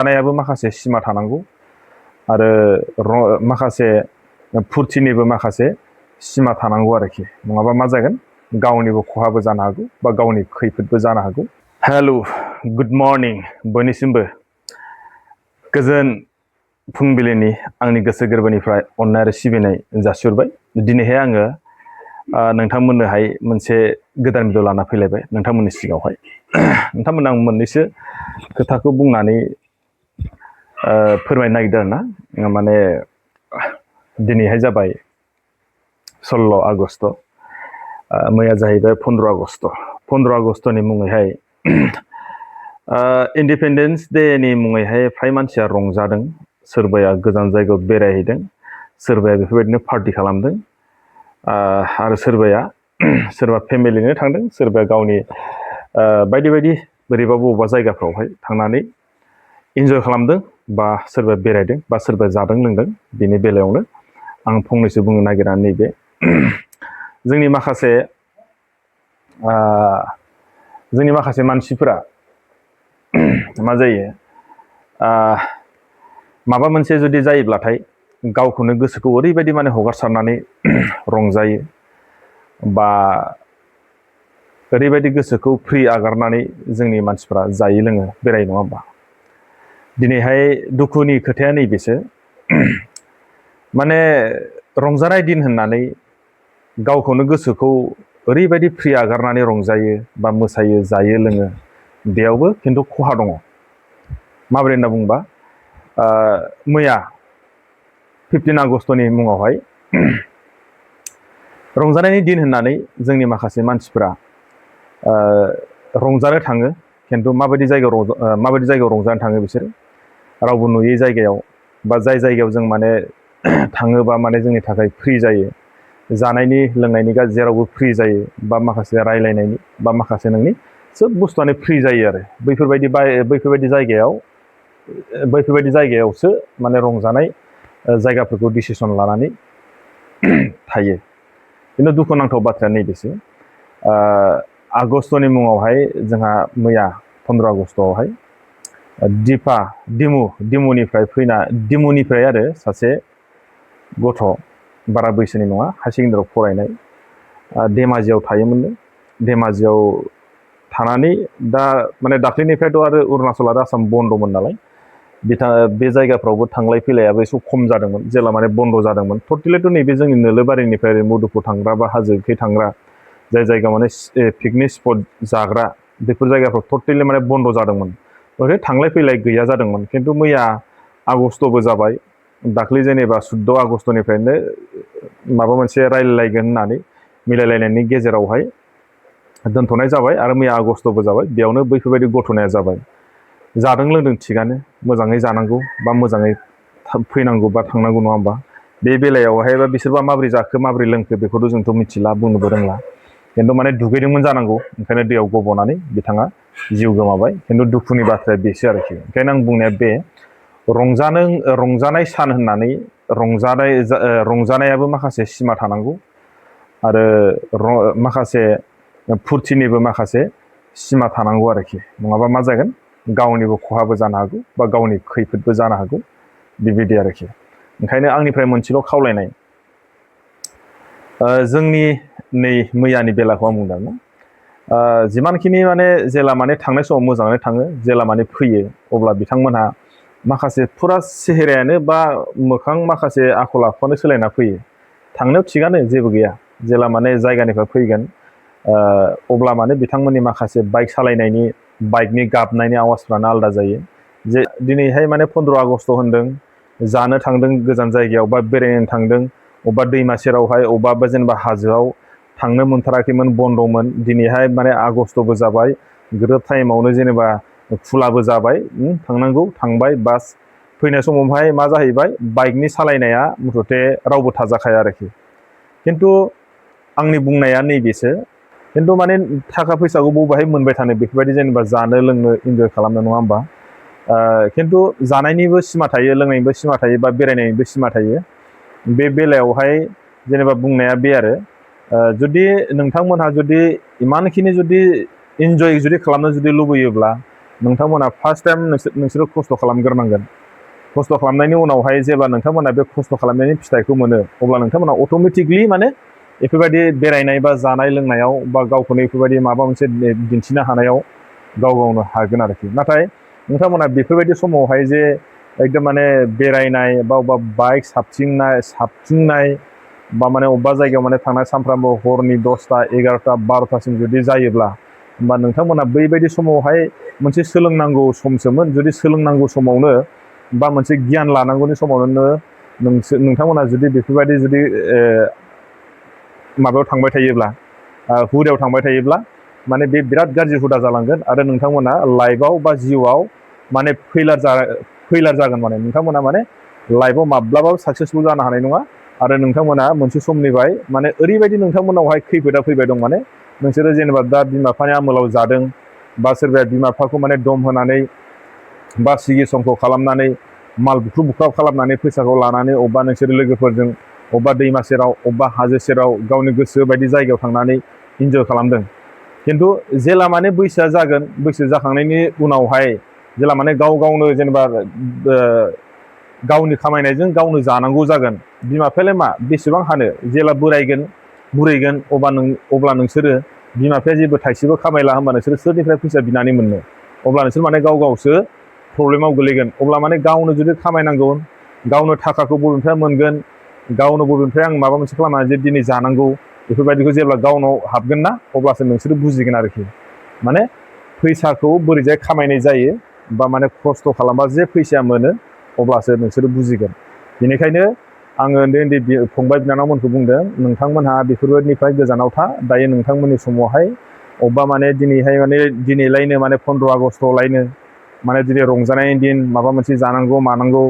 जानायाबो माखासे सिमा थानांगौ आरो माखासे फुरथिनिबो माखासे सिमा थानांगौ आरोखि नङाबा मा जागोन गावनिबो खहाबो जानो हागौ बा गावनि खैफोदबो जानो हागौ। हेल' गुड मर्निं बयनिसिमबो गोजोन फुंबिलिनि आंनि गोसो गोरबोनिफ्राय अननाय आरो सिबिनाय जासिहरबाय। दिनैहाय आङो नोंथांमोननोहाय मोनसे गोदान भिडिअ लाना फैलायबाय नोंथांमोननि सिगाङावहाय। नोंथांमोननो आं मोननैसो खोथाखौ बुंनानै फोरमायनो नागिरदों आरोना माने दिनैहाय जाबाय 16 आगस्ट' मैया जाहैबाय 15 आगस्ट'। 15 आगस्ट'नि मुङैहाय इन्डिपेन्डेन्स डेनि मुङैहाय फ्राय मानसिया रंजादों। सोरबाया गोजान जायगायाव बेरायहैदों, सोरबाया बेफोरबायदिनो पार्टि खालामदों आरो सोरबा फेमिलिनो थांदों, सोरबाया गावनि बायदि बायदि बोरैबा बबेबा जायगाफ्रावहाय थांनानै इन्जय खालामदों बा सोरबा बेरायदों बा सोरबा जादों लोंदों। बेनि बेलायावनो आं फंनैसो बुंनो नागिरा नैबे जोंनि माखासे मानसिफोरा मा जायो माबा मोनसे जुदि जायोब्लाथाय गावखौनो गोसोखौ ओरैबायदि माने हगारसारनानै रंजायो बा ओरैबायदि गोसोखौ फ्रि आगारनानै जोंनि मानसिफ्रा जायो लोङो बेरायो नङा होमबा। दिनैहाय दुखुनि खोथाया नैबेसो माने रंजानाय दिन होननानै गावखौनो गोसोखौ ओरैबायदि फ्रि आगारनानै रंजायो बा मोसायो जायो लोङो, बेयावबो खिन्थु खहा दङ। माबोरै होनना बुंबा मैया 15 आगस्ट'नि मुङावहाय रंजानायनि दिन होननानै जोंनि माखासे मानसिफोरा रंजानो थाङो, खिन्थु माबायदि जायगायाव रंजानो थाङो बिसोरो रावबो नुयै जायगायाव बा जाय जायगायाव जों माने थाङोबा माने जोंनि थाखाय फ्रि जायो, जानायनि लोंनायनि जेरावबो फ्रि जायो बा माखासे रायलायनायनि बा माखासे नोंनि सोब बुस्थुआनो फ्रि जायो आरो बैफोरबायदि जायगायावसो माने रंजानाय जायगाफोरखौ डिसिसन लानानै थायो। खिन्थु दुखुनांथाव बाथ्राया नैबेसो आगस्ट'नि मुङावहाय जोंहा मैया 15 आगस्ट'आवहाय दिमुनिफ्राय आरो सासे गथ' बारा बैसोनि नङा, हाई सेकेन्डारियाव फरायनाय, धेमाजियाव थायोमोननो। धेमाजियाव थानानै दा माने दाख्लैनिफ्रायथ' आरो अरुणाचल आरो आसाम बन्द'मोन नालाय बे जायगाफ्रावबो थांलाय फैलायाबो एसे खम जादोंमोन जेला माने बन्द' जादोंमोन। टटेलिथ' नैबे जोंनि नोलोबारिनिफ्राय मुदुफुर थांग्रा बा हाजोखै थांग्रा जाय जायगा माने पिकनिक स्पट जाग्रा बेफोर जायगाफ्राव टटेलि माने बन्द' जादोंमोन। ओरैनो थांलाय फैलाय गैया जादोंमोन। खिन्थु मैया आगस्ट'बो जाबाय, दाख्लै जेनेबा 14 आगस्ट'निफ्रायनो माबा मोनसे रायलायलायगोन होननानै मिलायलायनायनि गेजेरावहाय दोनथ'नाय जाबाय आरो मैया आगस्ट'बो जाबाय। बेयावनो बैफोरबायदि घटनाया जाबाय। जादों लोंदों थिगानो, मोजाङै जानांगौ बा मोजाङै फैनांगौ बा थांनांगौ नङा होमबा। बे बेलायावहायबा बिसोरबा माबोरै जाखो माबोरै लोंखो बेखौथ' जोंथ' मिथिला, बुंनोबो रोंला। खिन्थु माने दुगैदोंमोन जानांगौ, ओंखायनो दैयाव गब'नानै बिथाङा जिउ गोमाबाय। खिन्थु दुखुनि बाथ्राया बेसो आरोखि। ओंखायनो आं बुंनाया बे रंजानाय सान होननानै रंजानायाबो माखासे सिमा थानांगौ आरो माखासे फुरथिनिबो माखासे सिमा थानांगौ आरोखि। नङाबा मा जागोन गावनिबो खहाबो जानो हागौ बा गावनि खैफोदबो जानो हागौ, बेबायदि आरोखि। ओंखायनो आंनिफ्राय मोनसेल' खावलायनाय, जोंनि नै मैयानि बेलाखौ आं बुंदों ना, जिमानखिनि माने जेला माने थांनाय समाव मोजाङै थाङो, जेला माने फैयो अब्ला बिथांमोनहा माखासे फुरा सेहेरायानो बा मोखां माखासे आखल आखुआनो सोलायना फैयो। थांनायाव थिगानो जेबो गैया, जेला माने जायगानिफ्राय फैगोन अब्ला माने बिथांमोननि माखासे बाइक सालायनायनि बाइकनि गाबनायनि आवाजफ्रानो आलादा जायो। जे दिनैहाय माने 15 आगस्ट' होनदों, जानो थांदों गोजान जायगायाव बा बेरायनो थांदों अबेबा दैमा सेरावहाय अबेबा जेनेबा हाजोआव थांनो मोनथाराखैमोन, बन्द'मोन। दिनैहाय माने आगस्ट'बो जाबाय, ग्रोब टाइमावनो जेनेबा खुलाबो जाबाय, थांनांगौ थांबाय। बास फैनाय समावहाय मा जाहैबाय, बाइकनि सालायनाया मुथथे रावबो थाजाखाया आरोखि। खिन्थु आंनि बुंनाया नैबेसो, खिन्थु माने थाखा फैसाखौ बबेहाय मोनबाय थानो बेफोरबायदि जेनेबा जानो लोंनो इन्जय खालामनो नङा होमबा। खिन्थु जानायनिबो सिमा थायो, लोंनायनिबो सिमा थायो बा बेरायनायनिबो सिमा थायो। बे बेलायावहाय जेनेबा बुंनाया बे आरो जुदि नोंथांमोनहा जुदि इमानखिनि जुदि इन्जय जुदि खालामनो जुदि लुबैयोब्ला नोंथांमोना फार्स्ट टाइम नोंसोरो खस्थ' खालामग्रोनांगोन। खस्थ' खालामनायनि उनावहाय जेब्ला नोंथांमोना बे खस्थ' खालामनायनि फिथाइखौ मोनो अब्ला नोंथांमोना अट'मेटिकलि माने बेफोरबायदि बेरायनाय बा जानाय लोंनायाव बा गावखौनो बेफोरबायदि माबा मोनसे दिन्थिनो हानायाव गाव गावनो हागोन आरोखि। नाथाय नोंथांमोना बेफोरबायदि समावहाय जे एकदम माने बेरायनाय बा अबेबा बाइक साबथिंनाय बा माने अबेबा जायगायाव माने थांनाय सानफ्रामबो हरनि 10टा 11टा 12टासिम जुदि जायोब्ला होमबा नोंथांमोना बैबायदि समावहाय मोनसे सोलोंनांगौ समसोमोन। जुदि सोलोंनांगौ समावनो बा मोनसे गियान लानांगौनि समावनो नोंथांमोना जुदि बेफोरबायदि जुदि माबायाव थांबाय थायोब्ला हुदायाव थांबाय थायोब्ला माने बे बिराद गाज्रि हुदा जालांगोन आरो नोंथांमोना लाइफआव बा जिउआव माने फैलार जागोन। माने नोंथांमोना माने लाइफआव माब्लाबाबो साक्सेसफुल जानो हानाय नङा आरो नोंथांमोना मोनसे समनिफ्राय माने ओरैबायदि नोंथांमोनावहाय खैफोदा फैबाय दं। माने नोंसोरो जेनेबा दा बिमा बिफानि आमोलाव जादों बा सोरबाया बिमा बिफाखौ माने दम होनानै बा सिगि समखौ खालामनानै माल बुख्रुब खालामनानै फैसाखौ लानानै अबेबा नोंसोर लोगोफोरजों अबेबा दैमा सेराव अबेबा हाजो सेराव गावनि गोसो बायदि जायगायाव थांनानै इन्जय खालामदों। खिन्थु जेला माने बैसोआ जागोन, बैसो जाखांनायनि उनावहाय जेला माने गाव गावनो जेनेबा गावनि खामायनायजों गावनो जानांगौ जागोन, बिमा बिफायालाय मा बेसेबां हानो। जेला बोरायगोन बुरैगोन अब्ला नोंसोरो बिमा बिफाया जेबो थाइसेबो खामायला होमबा नोंसोरो सोरनिफ्राय फैसा बिनानै मोननो। अब्ला नोंसोर माने गावसो प्रब्लेमाव गोलैगोन। अब्ला माने गावनो जुदि खामायनांगौ, गावनो थाखाखौ बबेनिफ्राय मोनगोन, गावनो बबेनिफ्राय आं माबा मोनसे खालामनानै जे दिनै जानांगौ, बेफोरबायदिखौ जेब्ला गावनाव हाबगोन ना अब्लासो नोंसोरो बुजिगोन आरोखि। माने फैसाखौ बोरैजाय खामायनाय जायो बा माने खस्थ' खालामबा जे फैसाया मोनो अब्लासो नोंसोरो बुजिगोन। बेनिखायनो आङो उन्दै फंबाय बिनानावमोनखौ बुंदों, नोंथांमोनहा बेफोरनिफ्राय गोजानाव था। दायो नोंथांमोननि समावहाय अबेबा माने दिनैलायनो माने 15 आगस्ट'लायनो माने दिनै रंजानायनि दिन, माबा मोनसे जानांगौ मानांगौ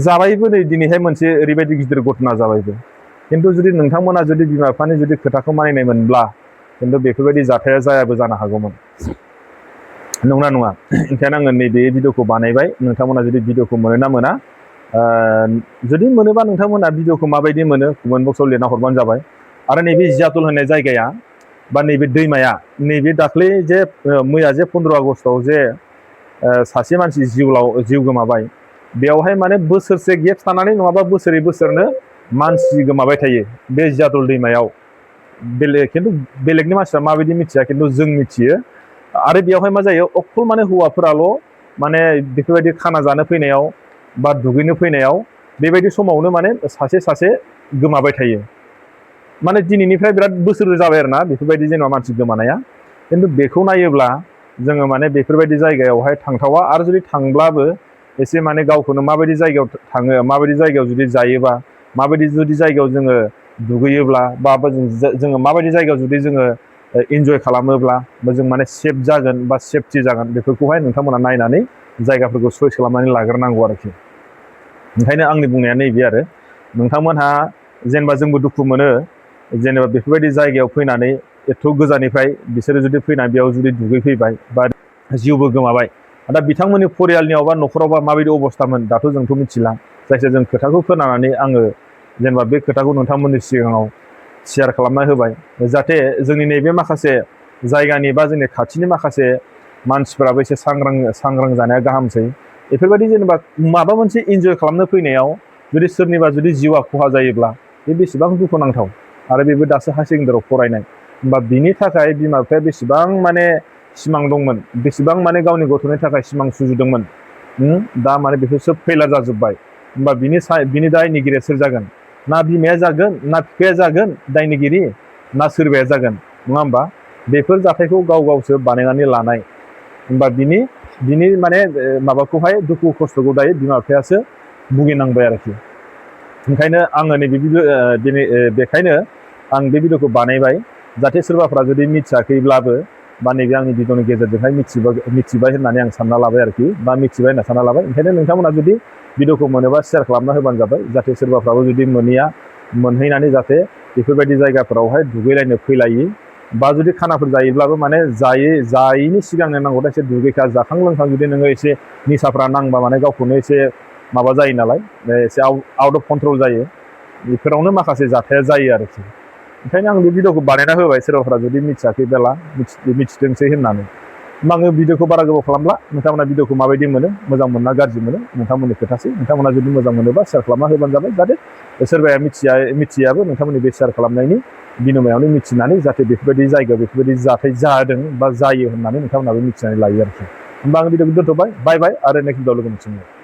जाबायबो। नै दिनैहाय मोनसे ओरैबायदि गिदिर घटना जाबायबो। खिन्थु जुदि नोंथांमोना जुदि बिमा बिफानि जुदि खोथाखौ मानिनाय मोनब्ला खिन्थु बेफोरबायदि जाथाया जायाबो जानो हागौमोन। नंगौना नङा? ओंखायनो आङो नैबे भिडिअखौ बानायबाय। नोंथांमोना जुदि भिडिअखौ मोनो ना मोना, जुदि मोनोबा नोंथांमोना भिडिअखौ माबायदि मोनो कमेन्ट बक्सआव लिरना हरबानो जाबाय। आरो नैबे जियातल होननाय जायगाया बा नैबे दैमाया, नैबे दाख्लै जे मैया जे 15 आगस्टआव जे सासे मानसि जिउ गोमाबाय, बेयावहाय माने बोसोरसे गेप थानानै नङाबा बोसोरनो मानसि गोमाबाय थायो बे जियातल दैमायाव। खिन्थु बेलेगनि मानसिफ्रा माबायदि मिथिया, खिन्थु जों मिथियो। आरो बेयावहाय मा जायो, अखल माने हौवाफोराल' माने बेफोरबायदि खाना जानो फैनायाव बा दुगैनो फैनायाव बेबायदि समावनो माने सासे गोमाबाय थायो। माने दिनैनिफ्राय बिराद बोसोर जाबाय आरोना बेफोरबायदि जेनेबा मानसि गोमानाया। खिन्थु बेखौ नायोब्ला जोङो माने बेफोरबायदि जायगायावहाय थांथावा। आरो जुदि थांब्लाबो एसे माने गावखौनो माबायदि जायगायाव थाङो, माबायदि जायगायाव जुदि जायोबा, माबायदि जुदि जायगायाव जोङो दुगैयोब्ला बा जोङो माबायदि जायगायाव जुदि जोङो इन्जय खालामोब्ला जों माने सेफ जागोन बा सेफटि जागोन, बेफोरखौहाय नोंथांमोना नायनानै जायगाफोरखौ चयस खालामनानै लाग्रोनांगौ आरोखि। ओंखायनो आंनि बुंनाया नैबे आरो नोंथांमोनहा जेनेबा जोंबो दुखु मोनो जेनेबा बेफोरबायदि जायगायाव फैनानै एथ' गोजाननिफ्राय बिसोरो जुदि फैनानै बेयाव जुदि दुगैफैबाय बा जिउबो गोमाबाय। दा बिथांमोननि परियालनियाव बा न'खरावबा माबायदि अबस्थामोन दाथ' जोंथ' मिथिला। जायखिया जों खोथाखौ खोनानानै आङो जेनेबा बे खोथाखौ नोंथांमोननि सिगाङाव शेयार खालामना होबाय, जाहाथे जोंनि नैबे माखासे जायगानि बा जोंनि खाथिनि माखासे मानसिफोराबो एसे सांग्रां जानाया गाहामसै। बेफोरबायदि जेनेबा माबा मोनसे इन्जय खालामनो फैनायाव जुदि सोरनिबा जुदि जिउआ खहा जायोब्ला बे बेसेबां दुखुनांथाव। आरो बेबो दासो हायार सेकेन्डारियाव फरायनाय। होमबा बिनि थाखाय बिमा बिफाया बेसेबां माने सिमां दंमोन, बेसेबां माने गावनि गथ'नि थाखाय सिमां सुजुदोंमोन, दा माने बेफोर सोब फैलार जाजोब्बाय। होमबा बिनि दायनिगिरिया सोर जागोन? ना बिमाया जागोन, ना बिफाया जागोन दायनिगिरि, ना सोरबाया जागोन, नङा होमबा? बेफोर जाथायखौ गावसो बानायनानै लानाय। होमबा बिनि माने माबाखौहाय दुखु खस्थ'खौ दायो बिमा बिफायासो भुगिनांबाय आरोखि। ओंखायनो आङो बेखायनो आं बे भिडिअखौ बानायबाय, जाहाथे सोरबाफ्रा जुदि मिथियाखैब्लाबो बा नैबे आंनि भिडिअनि गेजेरजोंहाय मिथिबाय होननानै आं सानना लाबाय आरोखि, बा मिथिबाय होनना सानना लाबाय। ओंखायनो नोंथांमोना जुदि भिडिअखौ मोनोबा शेयार खालामना होबानो जाबाय, जाहाथे सोरबाफ्राबो जुदि मोनहैनानै जाहाथे बेफोरबायदि जायगाफोरावहाय दुगैलायनो फैलायि, बा जुदि खानाफोर जायोब्लाबो माने जायैनि सिगांनो नांगौ दा एसे दुगैखा, जाखां लोंखां जुदि नोङो एसे निसाफ्रा नांबा माने गावखौनो एसे माबा जायो नालाय, एसे आउट अफ कन्ट्रल जायो। बेफोरावनो माखासे जाथाया जायो आरोखि। ओंखायनो आं बे भिडिअखौ बानायना होबाय, सोरबाफ्रा जुदि मिथियाखैब्ला मिथिथोंसै होननानै। आङो भिडिअखौ बारा गोबाव खालामला नोंथांमोना भिडिअखौ माबायदि मोनो मोजां मोनना गाज्रि मोनो नोंथांमोननि खोथासै नोंथांमोना जुदि मोजां मोनोबा शेयार खालामना होबानो जाबाय जाहाथे सोरबाया मिथियाबो नोंथांमोननि बे शेयार खालामनायनि बिनिमयावनो मिथिनानै जाहाथे बेफोरबायदि जायगायाव बेफोरबायदि जाथाय जादों बा जायो होननानै नोंथांमोनाबो मिथिनानै लायो आरोखि होमबा आं भिडिअखौ दोनथ'बाय बाय बाय आरो नेक्स्ट भिडिअ लोगो मोनसिगोन।